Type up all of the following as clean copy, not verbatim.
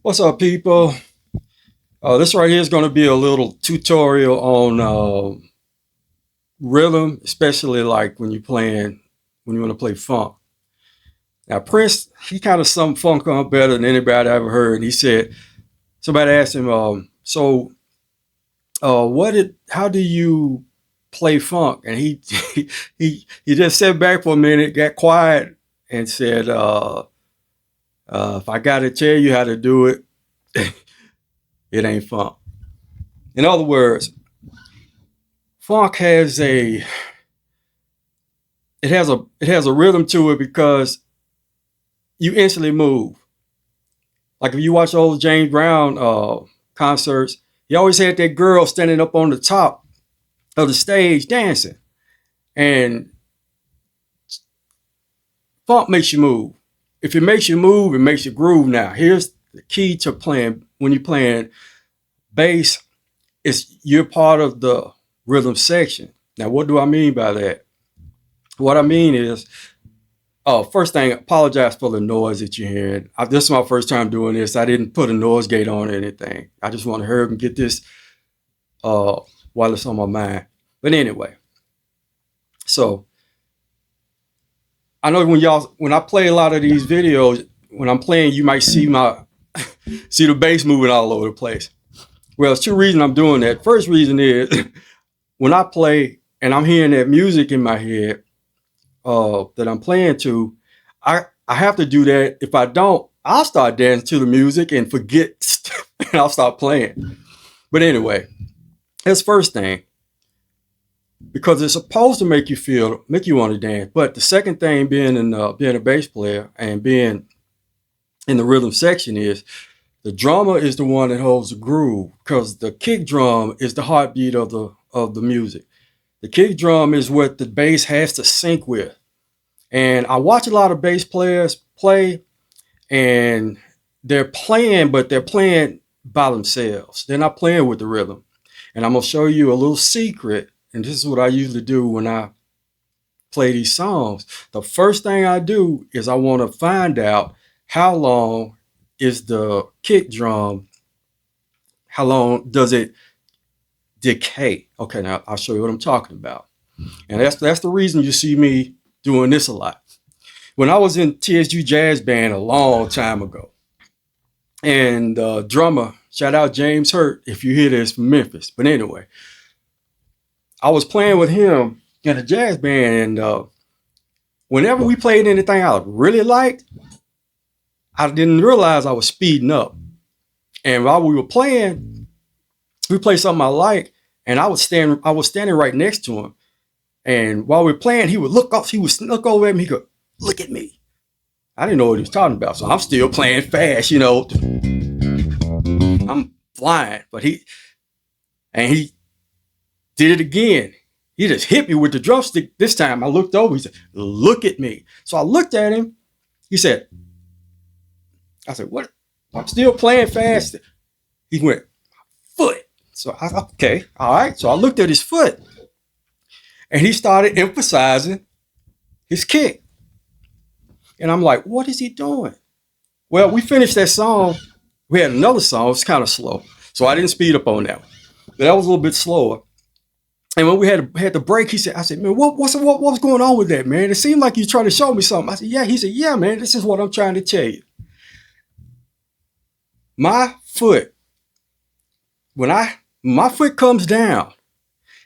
What's up, people? This right here is going to be a little tutorial on rhythm, especially like when you want to play funk. Now, Prince, he kind of summed funk up better than anybody I ever heard. He said, somebody asked him, how do you play funk? And he, he just sat back for a minute, got quiet, and said, if I got to tell you how to do it, it ain't funk. In other words, funk has a rhythm to it because you instantly move. Like if you watch old James Brown concerts, he always had that girl standing up on the top of the stage dancing. And funk makes you move. If it makes you move, it makes you groove. Now, here's the key to playing when you're playing bass, is you're part of the rhythm section. Now, what do I mean by that? What I mean is, first thing, apologize for the noise that you're hearing. This is my first time doing this. I didn't put a noise gate on or anything. I just want to hurry up and get this while it's on my mind. But anyway, so I know when I play a lot of these videos, when I'm playing, you might see see the bass moving all over the place. Well, there's two reasons I'm doing that. First reason is when I play and I'm hearing that music in my head that I'm playing to, I have to do that. If I don't, I'll start dancing to the music and forget stuff, and I'll stop playing. But anyway, that's first thing, because it's supposed to make you want to dance. But the second thing, being a bass player and being in the rhythm section, is the drummer is the one that holds the groove, because the kick drum is the heartbeat of the music. The kick drum is what the bass has to sync with. And I watch a lot of bass players play, and they're playing, but they're playing by themselves. They're not playing with the rhythm. And I'm going to show you a little secret. And this is what I usually do when I play these songs. The first thing I do is I want to find out how long is the kick drum, how long does it decay? Okay, now I'll show you what I'm talking about. And that's the reason you see me doing this a lot. When I was in TSU Jazz Band a long time ago, and drummer, shout out James Hurt, if you hear this, from Memphis. But anyway, I was playing with him in a jazz band, and whenever we played anything I really liked, I didn't realize I was speeding up. And while we were playing, we played something I liked, and I was standing right next to him. And while we were playing, he would look over at me, he go, "Look at me." I didn't know what he was talking about, so I'm still playing fast, I'm flying. But he did it again. He just hit me with the drumstick. This time I looked over, he said, "Look at me." So I looked at him. I said, "What? I'm still playing fast." He went, "Foot." So okay, all right. So I looked at his foot, and he started emphasizing his kick. And I'm like, what is he doing? Well, we finished that song. We had another song. It's kind of slow, so I didn't speed up on that one. But that was a little bit slower. And when we had the break, I said, "Man, what's going on with that, man? It seemed like you're trying to show me something." I said, "Yeah." He said, "Yeah, man, this is what I'm trying to tell you. My foot, when my foot comes down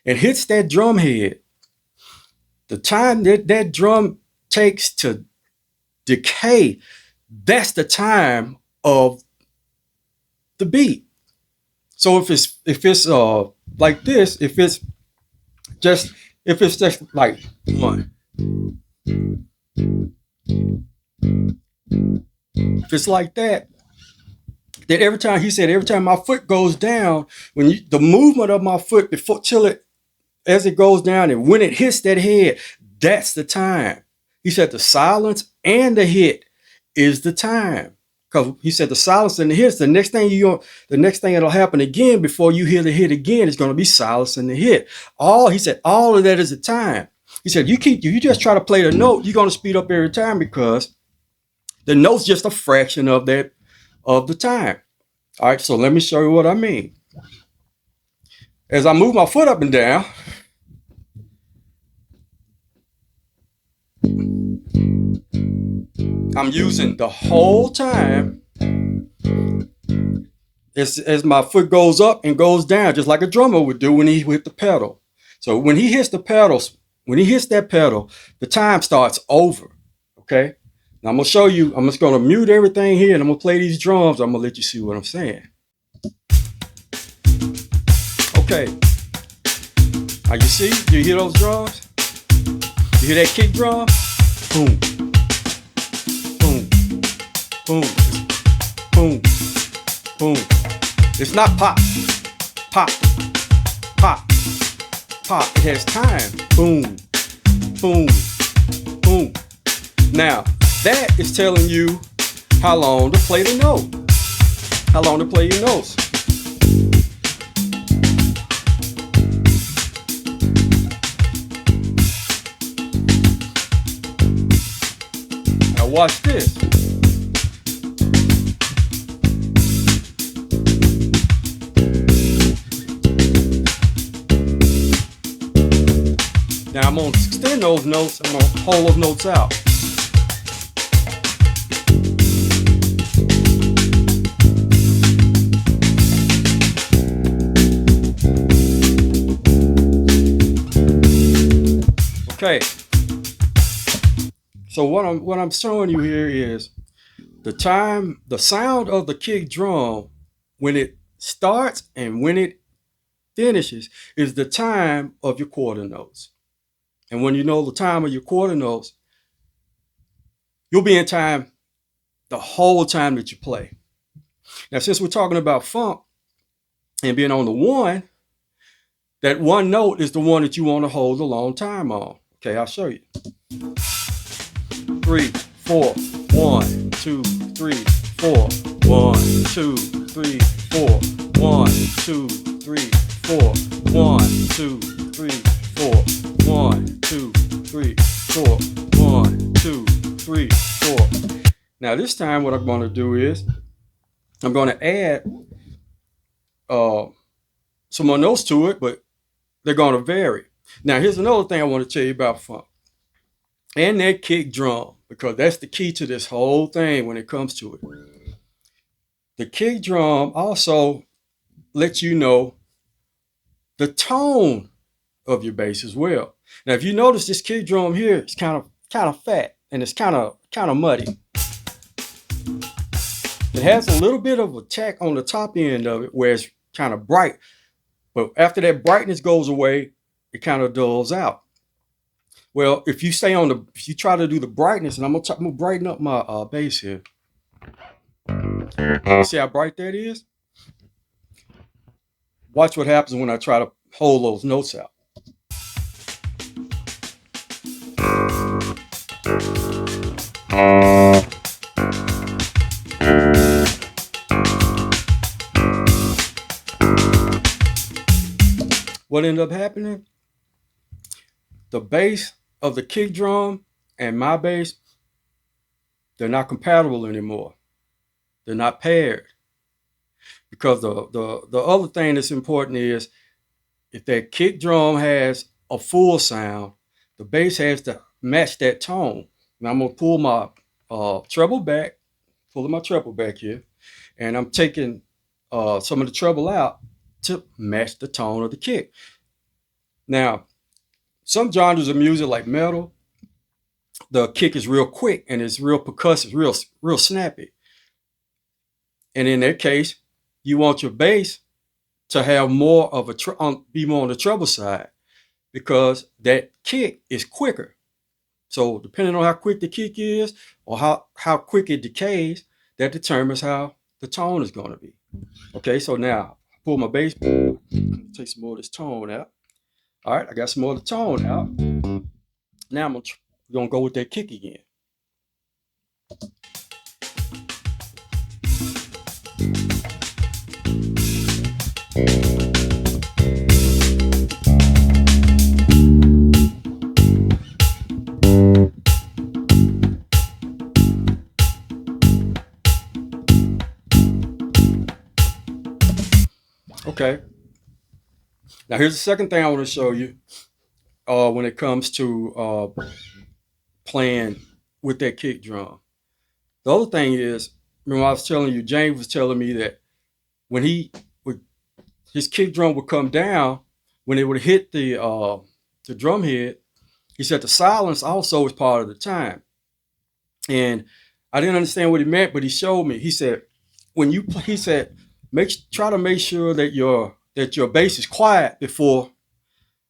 and hits that drum head, the time that drum takes to decay, that's the time of the beat. So if it's like this, if it's just like one, if it's like that, then every time my foot goes down, the movement of my foot as it goes down and when it hits that head, that's the time. He said the silence and the hit is the time. Because he said the silence and the hits, the next thing that'll happen again before you hear the hit again is going to be silence and the hit. He said all of that is the time. He said you just try to play the note, you're going to speed up every time, because the note's just a fraction of the time. All right, so let me show you what I mean. As I move my foot up and down, I'm using the whole time as my foot goes up and goes down, just like a drummer would do when he hit the pedal. So when he hits the pedals, when he hits that pedal, the time starts over. Okay. Now I'm gonna show you. I'm just gonna mute everything here, and I'm gonna play these drums. I'm gonna let you see what I'm saying. Okay. Now you see? You hear those drums? You hear that kick drum? Boom, boom, boom, boom, boom. It's not pop, pop, pop, pop. It has time. Boom, boom, boom. Now, that is telling you how long to play the note. How long to play your notes. Now watch this. Now I'm going to extend those notes. I'm going to hold those notes out. Okay. So what I'm showing you here is the time, the sound of the kick drum when it starts and when it finishes is the time of your quarter notes. And when you know the time of your quarter notes, you'll be in time the whole time that you play. Now, since we're talking about funk and being on the one, that one note is the one that you want to hold a long time on. Okay, I'll show you. 3, 4, 1, 2, 3, 4, 1, 2, 3, 4, 1, 2, 3, 4, 1, 2, 3, 4, 1, 2, 3, 4, 1, 2, 3, 4. Now this time what I'm going to do is I'm going to add some more notes to it, but they're going to vary. Now here's another thing I want to tell you about funk and that kick drum, because that's the key to this whole thing when it comes to it. The kick drum also lets you know the tone of your bass as well. Now, if you notice this kick drum here, it's kind of fat and it's kind of muddy. It has a little bit of a tack on the top end of it where it's kind of bright, but after that brightness goes away, it kind of dulls out. Well, if you try to do the brightness, and I'm gonna brighten up my bass here. See how bright that is? Watch what happens when I try to hold those notes out. What ended up happening? The bass of the kick drum and my bass, they're not compatible anymore. They're not paired. Because the other thing that's important is if that kick drum has a full sound, the bass has to match that tone. Now I'm gonna pull my treble back, pulling my treble back here, and I'm taking some of the treble out to match the tone of the kick. Now, some genres of music like metal, the kick is real quick and it's real percussive, real snappy. And in that case, you want your bass to have more of be more on the treble side because that kick is quicker. So depending on how quick the kick is or how quick it decays, that determines how the tone is going to be. Okay, so now pull my bass, take some more of this tone out. All right, I got some more of the tone out. Now we're gonna go with that kick again. Okay. Now here's the second thing I want to show you when it comes to playing with that kick drum. The other thing is, remember I was telling you, James was telling me that when he would, his kick drum would come down, when it would hit the drum head, he said the silence also is part of the time. And I didn't understand what he meant, but he showed me. He said, when you play, he said, try to make sure that your bass is quiet before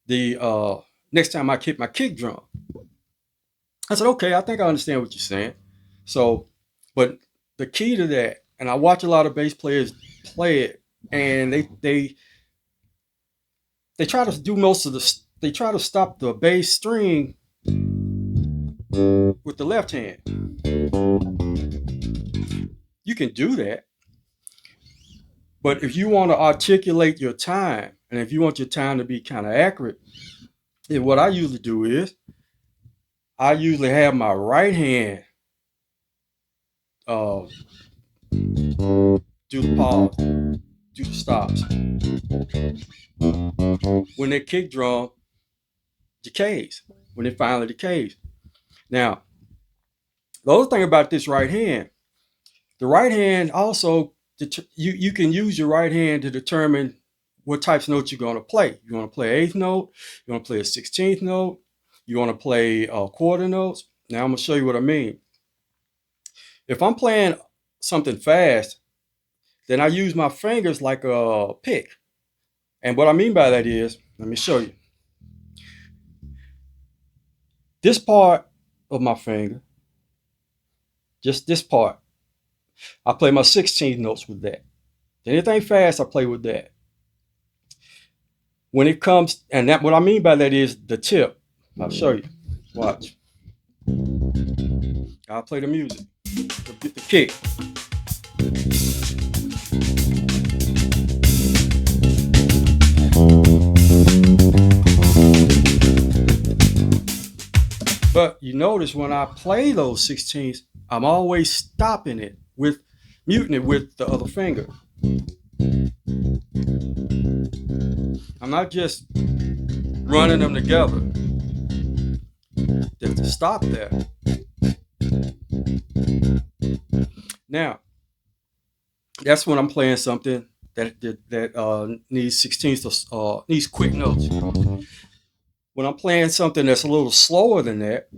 the next time I hit my kick drum. I said, okay, I think I understand what you're saying. So, but the key to that, and I watch a lot of bass players play it, and they try to do most of the they try to stop the bass string with the left hand. You can do that, but if you want to articulate your time, and if you want your time to be kind of accurate, then what I usually do is I usually have my right hand do the pause, do the stops. When that kick drum decays, when it finally decays. Now, the other thing about this right hand, the right hand also, you can use your right hand to determine what types of notes you're going to play. You want to play an eighth note, you want to play a 16th note, you want to play quarter notes. Now I'm going to show you what I mean. If I'm playing something fast, then I use my fingers like a pick. And what I mean by that is, let me show you. This part of my finger, just this part, I play my 16th notes with that. Anything fast, I play with that. When it comes, and that what I mean by that is the tip. I'll show you. Watch. I'll play the music. Get the kick. But you notice when I play those 16ths, I'm always stopping it with muting it with the other finger. I'm not just running them together. There's a stop there. Now, that's when I'm playing something that needs 16ths, needs quick notes. When I'm playing something that's a little slower than that,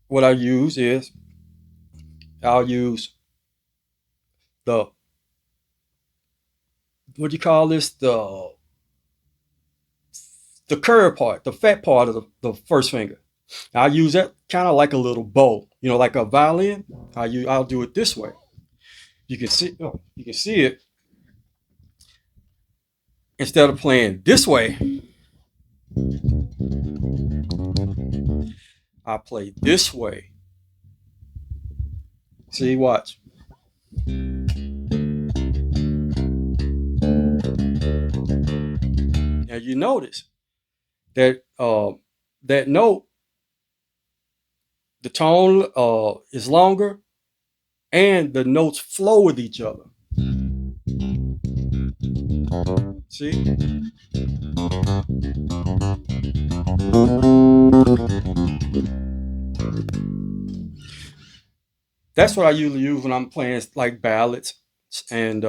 what I use is I'll use the, what do you call this? The curve part, the fat part of the first finger. I'll use that kind of like a little bow, like a violin. I'll do it this way. You can see it. Instead of playing this way, I play this way. See, watch. Now you notice that that note, the tone is longer, and the notes flow with each other. See? That's what I usually use when I'm playing like ballads and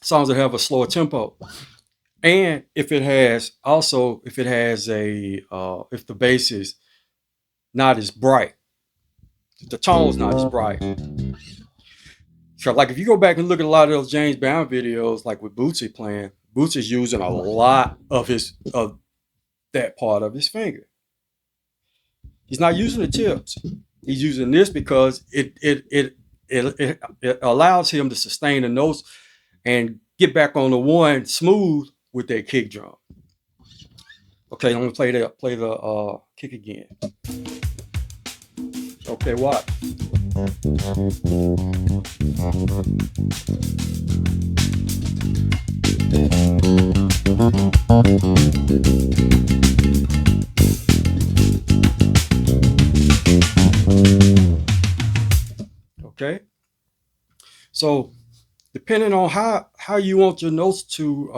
songs that have a slower tempo. And if the bass is not as bright, the tone's not as bright. So like if you go back and look at a lot of those James Brown videos, like with Bootsy playing, Bootsy's using a lot of that part of his finger. He's not using the tips. He's using this because it allows him to sustain the notes and get back on the one smooth with that kick drum. Okay, I'm gonna play the kick again. Okay, watch. Okay, so the depending on how you want your notes to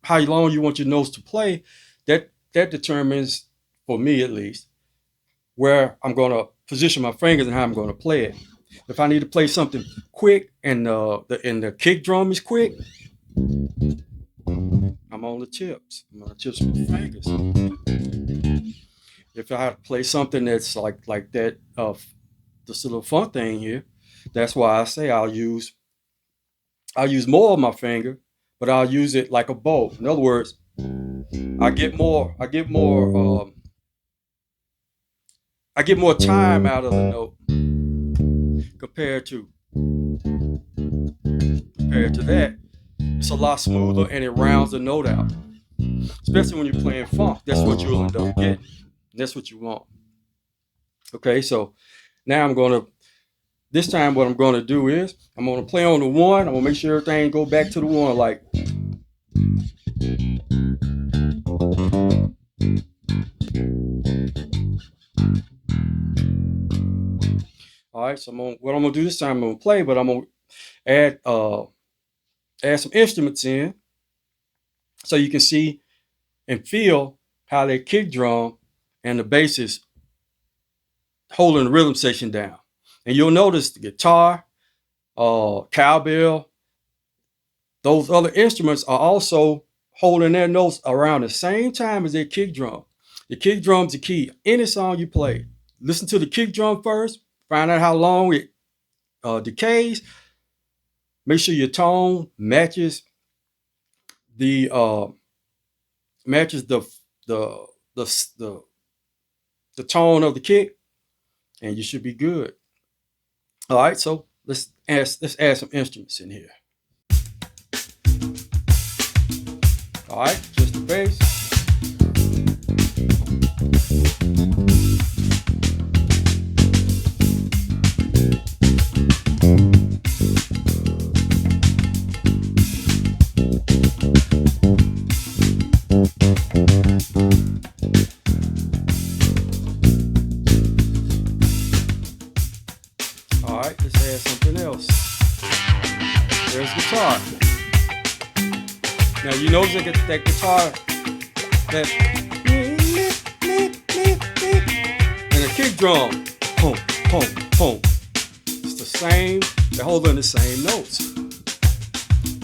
how long you want your notes to play, that determines, for me at least, where I'm going to position my fingers and how I'm going to play it. If I need to play something quick and the kick drum is quick, I'm on the tips. I'm on the tips of my fingers. If I have to play something that's like that, this little fun thing here, that's why I say I'll use more of my finger, but I'll use it like a bow. In other words, I get more time out of the note compared to that. It's a lot smoother and it rounds the note out. Especially when you're playing funk, that's what you'll end up getting. That's what you want. Okay, so now this time what I'm gonna do is I'm gonna play on the one. I'm gonna make sure everything go back to the one, like. All right, so what I'm gonna do this time, I'm gonna play, but I'm gonna add some instruments in so you can see and feel how that kick drum and the bass is holding the rhythm section down. And you'll notice the guitar, cowbell, those other instruments are also holding their notes around the same time as their kick drum. The kick drum's the key. Any song you play, listen to the kick drum first, find out how long it decays. Make sure your tone matches the tone of the kick, and you should be good. All right, so let's add some instruments in here. All right, just the bass. All right, let's add something else. There's guitar. Now you notice that guitar, and a kick drum, boom, boom, boom. It's the same. They're holding the same notes.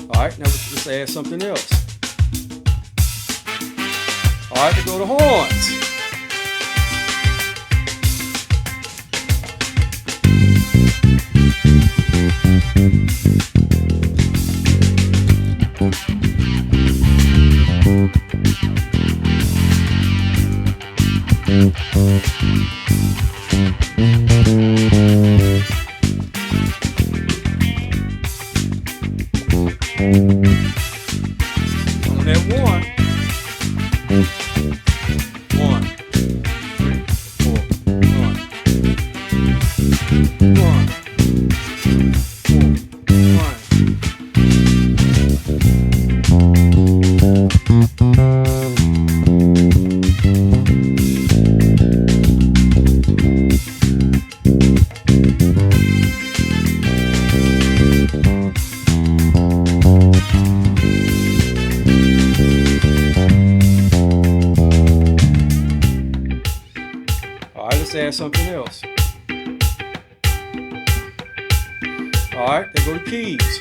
All right, now let's add something else. All right, to go to horns. On that one, 1, 3, 4, 1, 1, All right, let's add something else. All right, there go the keys.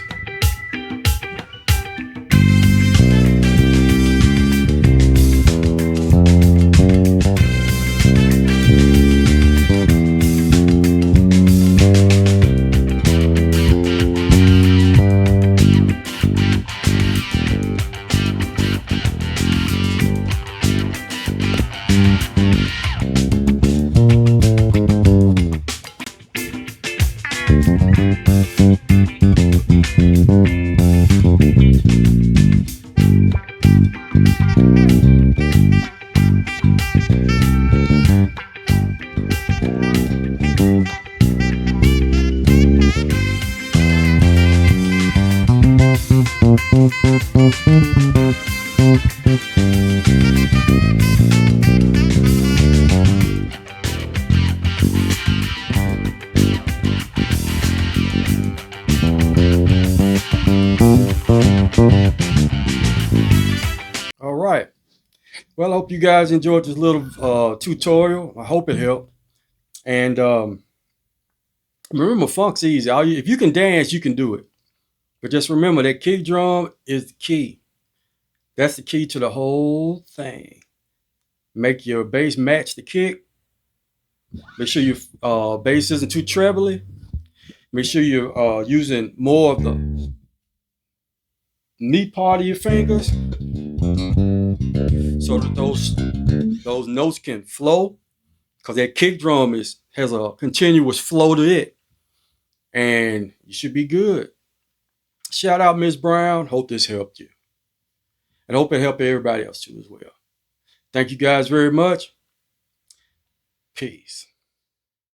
Well, I hope you guys enjoyed this little tutorial. I hope it helped. And remember, funk's easy. If you can dance, you can do it. But just remember that kick drum is the key. That's the key to the whole thing. Make your bass match the kick. Make sure your bass isn't too trebly. Make sure you're using more of the meat part of your fingers so that those notes can flow. Because that kick drum has a continuous flow to it, and you should be good. Shout out Miss Brown. Hope this helped you, and hope it helped everybody else too as well. Thank you guys very much. Peace.